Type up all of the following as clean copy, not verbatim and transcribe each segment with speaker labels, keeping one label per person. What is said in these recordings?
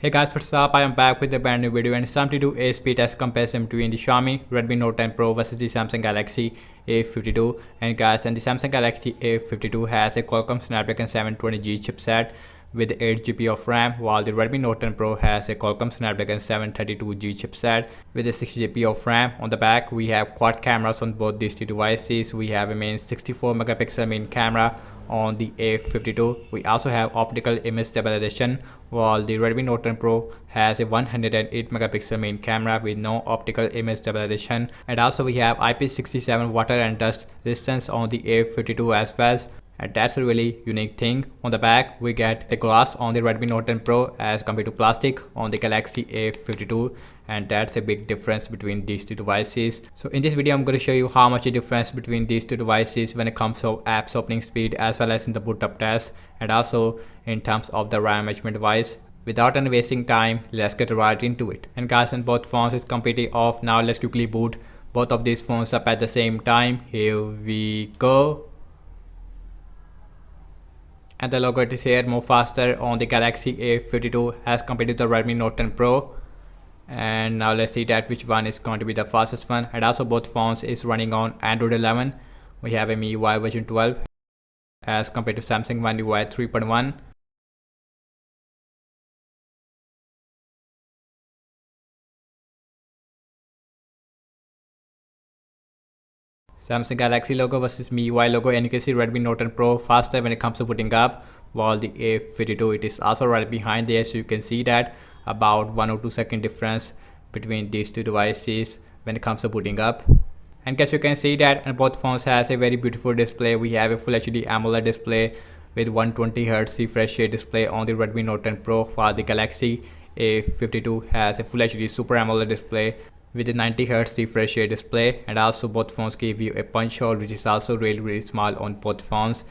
Speaker 1: Hey guys, what's up? I am back with a brand new video and it's time to do a speed test comparison between the Xiaomi Redmi Note 10 Pro versus the Samsung Galaxy A52. And guys, the Samsung Galaxy A52 has a Qualcomm Snapdragon 720G chipset with 8GB of RAM, while the Redmi Note 10 Pro has a Qualcomm Snapdragon 732G chipset with a 6GB of RAM. On the back, we have quad cameras on both these two devices. We have a main 64 megapixel main camera on the A52. We also have optical image stabilization, while the Redmi Note 10 Pro has a 108 megapixel main camera with no optical image stabilization. And also we have IP67 water and dust resistance on the A52 as well. And that's a really unique thing. On the back, we get the glass on the Redmi Note 10 Pro as compared to plastic on the Galaxy A52, and that's a big difference between these two devices. So in this video, I'm going to show you how much the difference between these two devices when it comes to apps opening speed as well as in the boot up test, and also in terms of the RAM management device. Without any wasting time, let's get right into it. And guys, on both phones is completely off. Now let's quickly boot both of these phones up at the same time. Here we go. And the logo is here more faster on the Galaxy A52 as compared to the Redmi Note 10 Pro. And now let's see that which one is going to be the fastest one. And also both phones is running on Android 11. We have a MIUI version 12 as compared to Samsung One UI 3.1. Samsung Galaxy logo versus MIUI logo, and you can see Redmi Note 10 Pro faster when it comes to booting up, while the A52 it is also right behind there. So you can see that about 1 or 2 second difference between these two devices when it comes to booting up. And guys, you can see that and both phones has a very beautiful display. We have a full HD AMOLED display with 120Hz refresh rate display on the Redmi Note 10 Pro, while the Galaxy A52 has a full HD Super AMOLED display with a 90Hz refresh rate display. And also both phones give you a punch hole, which is also really small on both phones.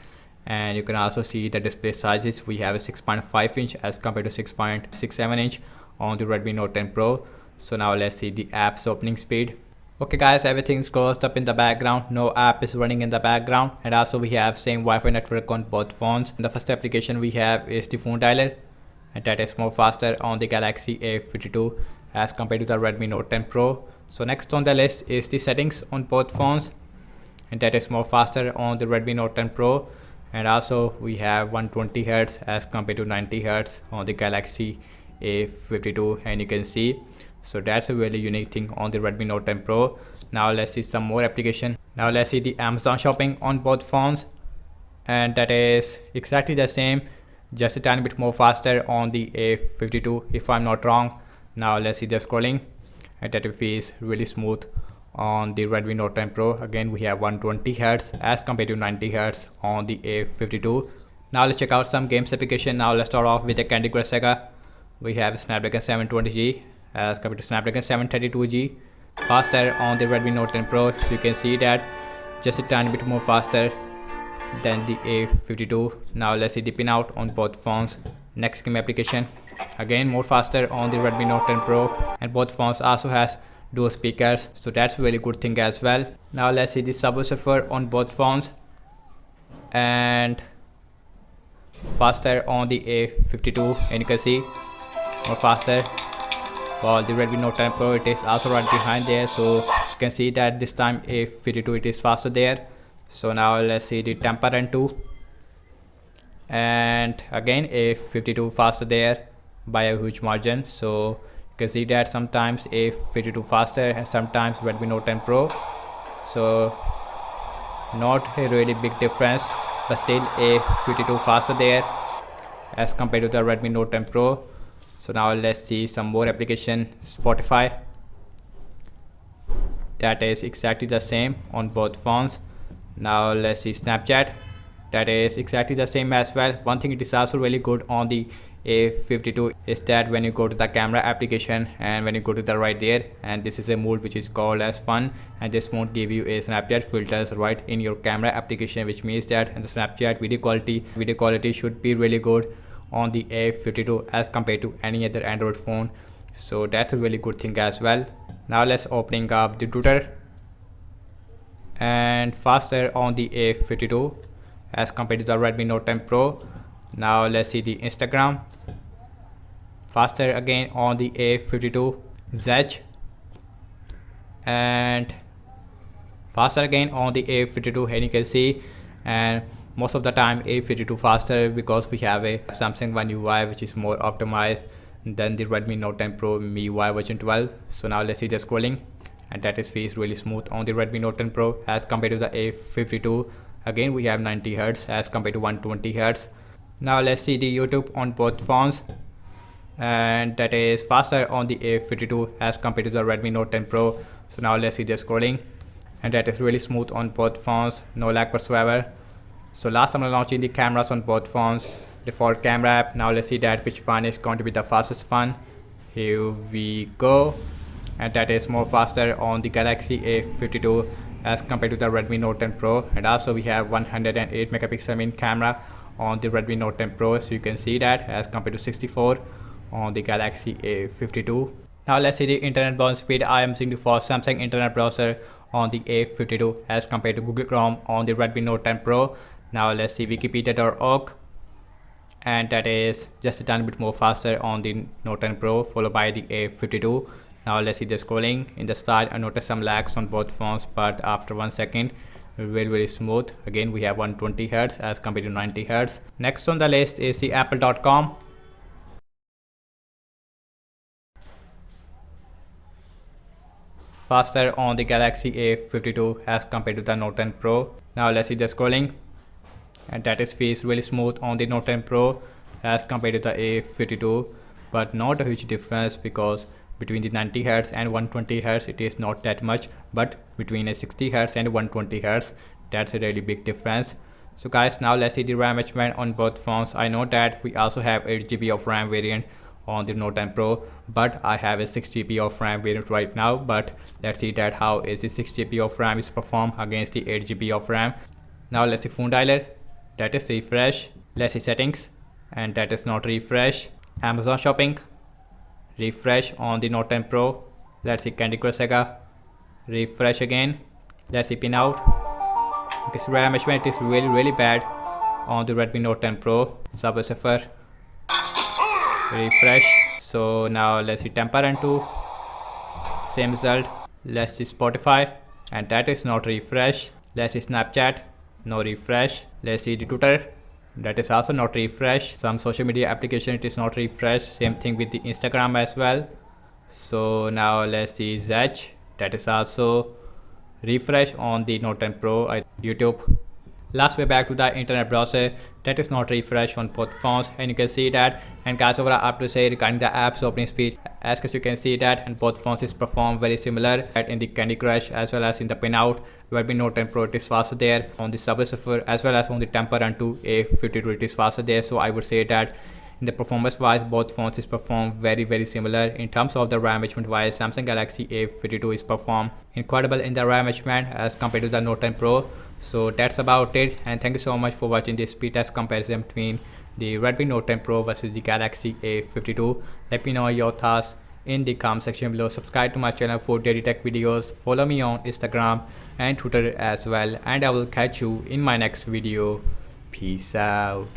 Speaker 1: And you can also see the display sizes. We have a 6.5 inch as compared to 6.67 inch on the Redmi Note 10 Pro. So now let's see the apps opening speed. Okay guys, everything's closed up in the background, no app is running in the background. And also we have same Wi-Fi network on both phones. The first application we have is the phone dialer, and that is more faster on the Galaxy A52 as compared to the Redmi Note 10 Pro. So next on the list is the settings on both phones, and that is more faster on the Redmi Note 10 Pro. And also we have 120Hz as compared to 90Hz on the Galaxy A52, and you can see, so that's a really unique thing on the Redmi Note 10 Pro. Now let's see some more application. Now let's see the Amazon shopping on both phones, and that is exactly the same, just a tiny bit more faster on the A52 if I'm not wrong. Now let's see the scrolling, and that feels really smooth on the Redmi Note 10 Pro. Again, we have 120Hz as compared to 90Hz on the A52. Now let's check out some games application. Now let's start off with the Candy Crush Saga. We have Snapdragon 720G as compared to Snapdragon 732G, faster on the Redmi Note 10 Pro. So you can see that just a tiny bit more faster than the A52. Now let's see the pinout on both phones. Next game application, again more faster on the Redmi Note 10 Pro, and both phones also has dual speakers, so that's a really good thing as well. Now let's see the subwoofer on both phones, and faster on the A52, and you can see more faster. While the Redmi Note 10 Pro it is also right behind there, so you can see that this time A52 it is faster there. So now let's see the Temper 2, and again A52 faster there by a huge margin. So you can see that sometimes A52 faster and sometimes Redmi Note 10 Pro. So not a really big difference, but still A52 faster there as compared to the Redmi Note 10 Pro. So now let's see some more application. Spotify, that is exactly the same on both phones. Now let's see Snapchat, that is exactly the same as well. One thing it is also really good on the A52 is that when you go to the camera application and when you go to the right there, and this is a mode which is called as fun, and this mode give you a Snapchat filters right in your camera application, which means that the Snapchat video quality should be really good on the A52 as compared to any other Android phone. So that's a really good thing as well. Now let's opening up the Twitter, and faster on the A52 as compared to the Redmi Note 10 Pro. Now let's see the Instagram, faster again on the A52Z, and faster again on the A52, and you can see, and most of the time A52 faster because we have a Samsung One UI which is more optimized than the Redmi Note 10 Pro MIUI version 12. So now let's see the scrolling, and that is feels really smooth on the Redmi Note 10 Pro as compared to the A52. Again we have 90 Hz as compared to 120 Hz. Now let's see the YouTube on both phones, and that is faster on the A52 as compared to the Redmi Note 10 Pro. So now let's see the scrolling, and that is really smooth on both phones, no lag whatsoever. So last I'm launching the cameras on both phones, default camera app. Now let's see that which one is going to be the fastest one. Here we go, and that is more faster on the Galaxy A52 as compared to the Redmi Note 10 Pro. And also we have 108 megapixel main camera on the Redmi Note 10 Pro, so you can see that as compared to 64 on the Galaxy A52. Now let's see the internet browser speed. I am using the for Samsung internet browser on the A52 as compared to Google Chrome on the Redmi Note 10 Pro. Now let's see wikipedia.org, and that is just a tiny bit more faster on the Note 10 Pro followed by the A52. Now let's see the scrolling. In the start I noticed some lags on both phones, but after 1 second very smooth. Again we have 120 Hz as compared to 90 Hz. Next on the list is the apple.com. Faster on the Galaxy A52 as compared to the Note 10 Pro. Now let's see the scrolling, and that is feels really smooth on the Note 10 Pro as compared to the A52, but not a huge difference because between the 90 Hz and 120 Hz it is not that much, but between a 60 Hz and 120 Hz that's a really big difference. So guys, now let's see the RAM management on both phones. I know that we also have 8GB of RAM variant on the Note 10 Pro, but I have a 6GB of RAM variant right now. But let's see that how is the 6GB of RAM is perform against the 8GB of RAM. Now let's see phone dialer, that is refresh. Let's see settings, and that is not refresh. Amazon shopping, refresh on the Note 10 Pro. Let's see Candy Crush Saga, refresh again. Let's see pin out. Okay, so RAM management is really bad on the Redmi Note 10 Pro. Subway Surfer, refresh. So now let's see temper and 2, same result. Let's see Spotify, and that is not refresh. Let's see Snapchat, no refresh. Let's see the Twitter, that is also not refresh. Some social media application it is not refresh. Same thing with the Instagram as well. So now let's see Zedge, that is also refresh on the Note 10 Pro. YouTube, last way back to the internet browser, that is not refresh on both phones, and you can see that. And guys, overall I have to say regarding the apps opening speed, as you can see that and both phones is perform very similar in the Candy Crush as well as in the pinout. Redmi Note 10 Pro it is faster there on the Subway Surfer as well as on the temper and 2 A52 it is faster there. So I would say that in the performance wise both phones is perform very similar. In terms of the RAM management wise, Samsung Galaxy A52 is perform incredible in the RAM management as compared to the Note 10 Pro. So that's about it, and thank you so much for watching this speed test comparison between the Redmi Note 10 Pro versus the Galaxy A52. Let me know your thoughts in the comment section below. Subscribe to my channel for daily tech videos. Follow me on Instagram and Twitter as well, and I will catch you in my next video. Peace out.